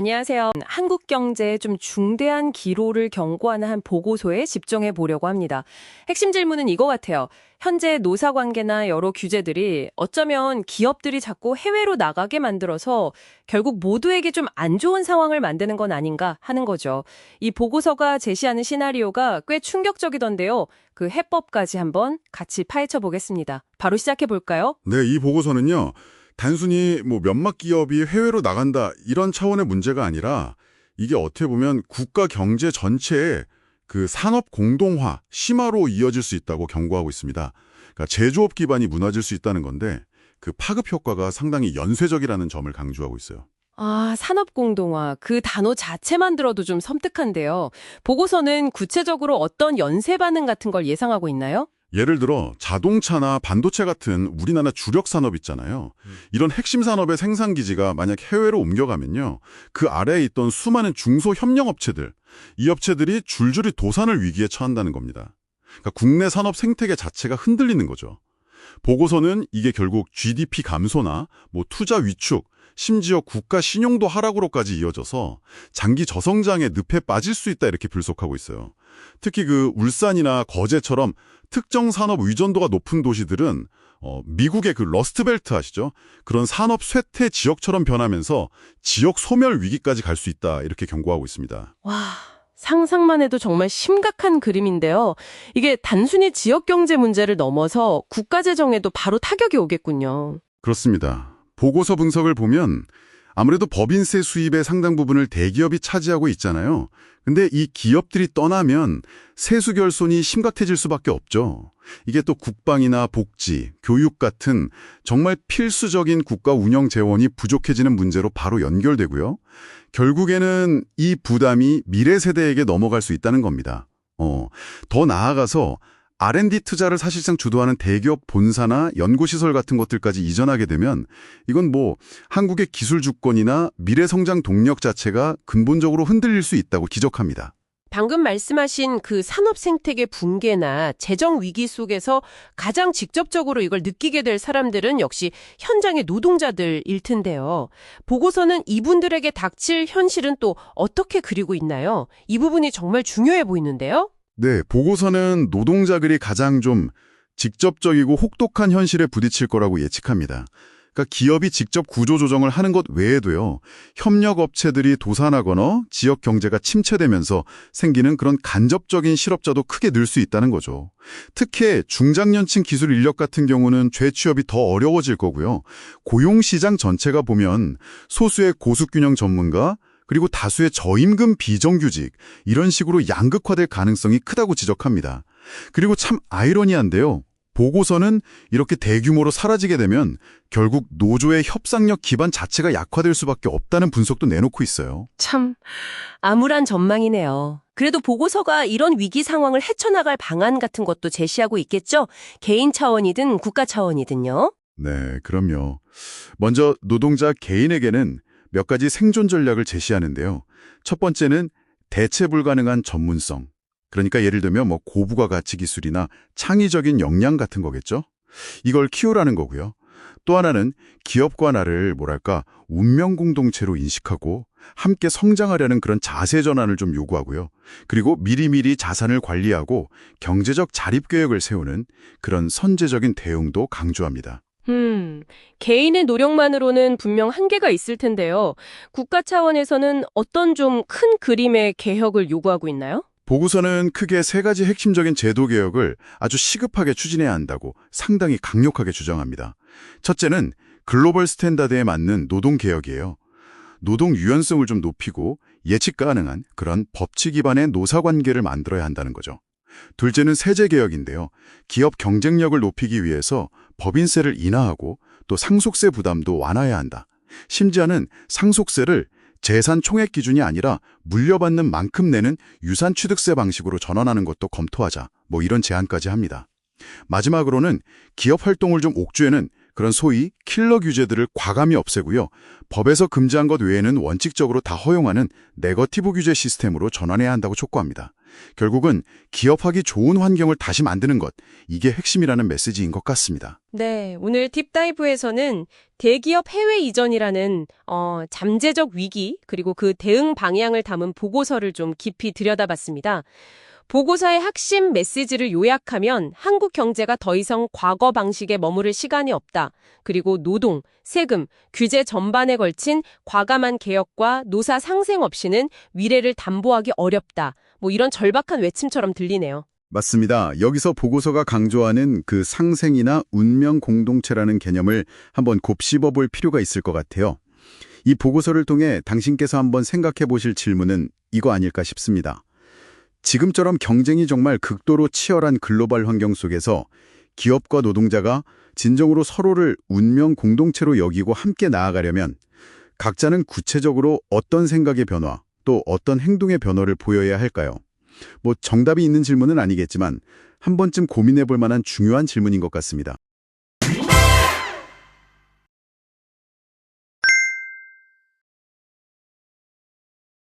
안녕하세요. 한국 경제에 좀 중대한 기로를 경고하는 한 보고서에 집중해 보려고 합니다. 핵심 질문은 이거 같아요. 현재 노사 관계나 여러 규제들이 어쩌면 기업들이 자꾸 해외로 나가게 만들어서 결국 모두에게 좀 안 좋은 상황을 만드는 건 아닌가 하는 거죠. 이 보고서가 제시하는 시나리오가 꽤 충격적이던데요. 그 해법까지 한번 같이 파헤쳐 보겠습니다. 바로 시작해 볼까요? 네, 이 보고서는요. 단순히 몇몇 기업이 해외로 나간다 이런 차원의 문제가 아니라 이게 어떻게 보면 국가 경제 전체의 그 산업 공동화, 심화로 이어질 수 있다고 경고하고 있습니다. 그러니까 제조업 기반이 무너질 수 있다는 건데 그 파급 효과가 상당히 연쇄적이라는 점을 강조하고 있어요. 아, 산업공동화. 그 단어 자체만 들어도 좀 섬뜩한데요. 보고서는 구체적으로 어떤 연쇄 반응 같은 걸 예상하고 있나요? 예를 들어 자동차나 반도체 같은 우리나라 주력 산업 있잖아요. 이런 핵심 산업의 생산 기지가 만약 해외로 옮겨가면요. 그 아래에 있던 수많은 중소협력업체들, 이 업체들이 줄줄이 도산을 위기에 처한다는 겁니다. 그러니까 국내 산업 생태계 자체가 흔들리는 거죠. 보고서는 이게 결국 GDP 감소나 투자 위축, 심지어 국가 신용도 하락으로까지 이어져서 장기 저성장의 늪에 빠질 수 있다 이렇게 분석하고 있어요. 특히 그 울산이나 거제처럼 특정 산업 의존도가 높은 도시들은 미국의 그 러스트벨트 아시죠? 그런 산업 쇠퇴 지역처럼 변하면서 지역 소멸 위기까지 갈 수 있다 이렇게 경고하고 있습니다. 와, 상상만 해도 정말 심각한 그림인데요. 이게 단순히 지역 경제 문제를 넘어서 국가 재정에도 바로 타격이 오겠군요. 그렇습니다. 보고서 분석을 보면 아무래도 법인세 수입의 상당 부분을 대기업이 차지하고 있잖아요. 근데 이 기업들이 떠나면 세수 결손이 심각해질 수밖에 없죠. 이게 또 국방이나 복지, 교육 같은 정말 필수적인 국가 운영 재원이 부족해지는 문제로 바로 연결되고요. 결국에는 이 부담이 미래 세대에게 넘어갈 수 있다는 겁니다. 더 나아가서 R&D 투자를 사실상 주도하는 대기업 본사나 연구시설 같은 것들까지 이전하게 되면 이건 한국의 기술 주권이나 미래 성장 동력 자체가 근본적으로 흔들릴 수 있다고 지적합니다. 방금 말씀하신 그 산업 생태계 붕괴나 재정 위기 속에서 가장 직접적으로 이걸 느끼게 될 사람들은 역시 현장의 노동자들일 텐데요. 보고서는 이분들에게 닥칠 현실은 또 어떻게 그리고 있나요? 이 부분이 정말 중요해 보이는데요. 네, 보고서는 노동자들이 가장 좀 직접적이고 혹독한 현실에 부딪힐 거라고 예측합니다. 그러니까 기업이 직접 구조조정을 하는 것 외에도요. 협력업체들이 도산하거나 지역 경제가 침체되면서 생기는 그런 간접적인 실업자도 크게 늘 수 있다는 거죠. 특히 중장년층 기술 인력 같은 경우는 재취업이 더 어려워질 거고요. 고용시장 전체가 보면 소수의 고수균형 전문가 그리고 다수의 저임금 비정규직 이런 식으로 양극화될 가능성이 크다고 지적합니다. 그리고 참 아이러니한데요. 보고서는 이렇게 대규모로 사라지게 되면 결국 노조의 협상력 기반 자체가 약화될 수밖에 없다는 분석도 내놓고 있어요. 참 암울한 전망이네요. 그래도 보고서가 이런 위기 상황을 헤쳐나갈 방안 같은 것도 제시하고 있겠죠? 개인 차원이든 국가 차원이든요. 네, 그럼요. 먼저 노동자 개인에게는 몇 가지 생존 전략을 제시하는데요. 첫 번째는 대체 불가능한 전문성. 그러니까 예를 들면 고부가 가치 기술이나 창의적인 역량 같은 거겠죠. 이걸 키우라는 거고요. 또 하나는 기업과 나를 운명 공동체로 인식하고 함께 성장하려는 그런 자세 전환을 좀 요구하고요. 그리고 미리미리 자산을 관리하고 경제적 자립 계획을 세우는 그런 선제적인 대응도 강조합니다. 개인의 노력만으로는 분명 한계가 있을 텐데요. 국가 차원에서는 어떤 좀 큰 그림의 개혁을 요구하고 있나요? 보고서는 크게 세 가지 핵심적인 제도 개혁을 아주 시급하게 추진해야 한다고 상당히 강력하게 주장합니다. 첫째는 글로벌 스탠다드에 맞는 노동 개혁이에요. 노동 유연성을 좀 높이고 예측 가능한 그런 법치 기반의 노사 관계를 만들어야 한다는 거죠. 둘째는 세제 개혁인데요. 기업 경쟁력을 높이기 위해서 법인세를 인하하고 또 상속세 부담도 완화해야 한다. 심지어는 상속세를 재산 총액 기준이 아니라 물려받는 만큼 내는 유산 취득세 방식으로 전환하는 것도 검토하자. 이런 제안까지 합니다. 마지막으로는 기업 활동을 좀 옥죄는 그런 소위 킬러 규제들을 과감히 없애고요. 법에서 금지한 것 외에는 원칙적으로 다 허용하는 네거티브 규제 시스템으로 전환해야 한다고 촉구합니다. 결국은 기업하기 좋은 환경을 다시 만드는 것, 이게 핵심이라는 메시지인 것 같습니다. 네, 오늘 딥다이브에서는 대기업 해외 이전이라는 잠재적 위기 그리고 그 대응 방향을 담은 보고서를 좀 깊이 들여다봤습니다. 보고서의 핵심 메시지를 요약하면 한국 경제가 더 이상 과거 방식에 머무를 시간이 없다. 그리고 노동, 세금, 규제 전반에 걸친 과감한 개혁과 노사 상생 없이는 미래를 담보하기 어렵다. 뭐 이런 절박한 외침처럼 들리네요. 맞습니다. 여기서 보고서가 강조하는 그 상생이나 운명 공동체라는 개념을 한번 곱씹어 볼 필요가 있을 것 같아요. 이 보고서를 통해 당신께서 한번 생각해 보실 질문은 이거 아닐까 싶습니다. 지금처럼 경쟁이 정말 극도로 치열한 글로벌 환경 속에서 기업과 노동자가 진정으로 서로를 운명 공동체로 여기고 함께 나아가려면 각자는 구체적으로 어떤 생각의 변화, 또 어떤 행동의 변화를 보여야 할까요? 뭐 정답이 있는 질문은 아니겠지만 한 번쯤 고민해 볼 만한 중요한 질문인 것 같습니다.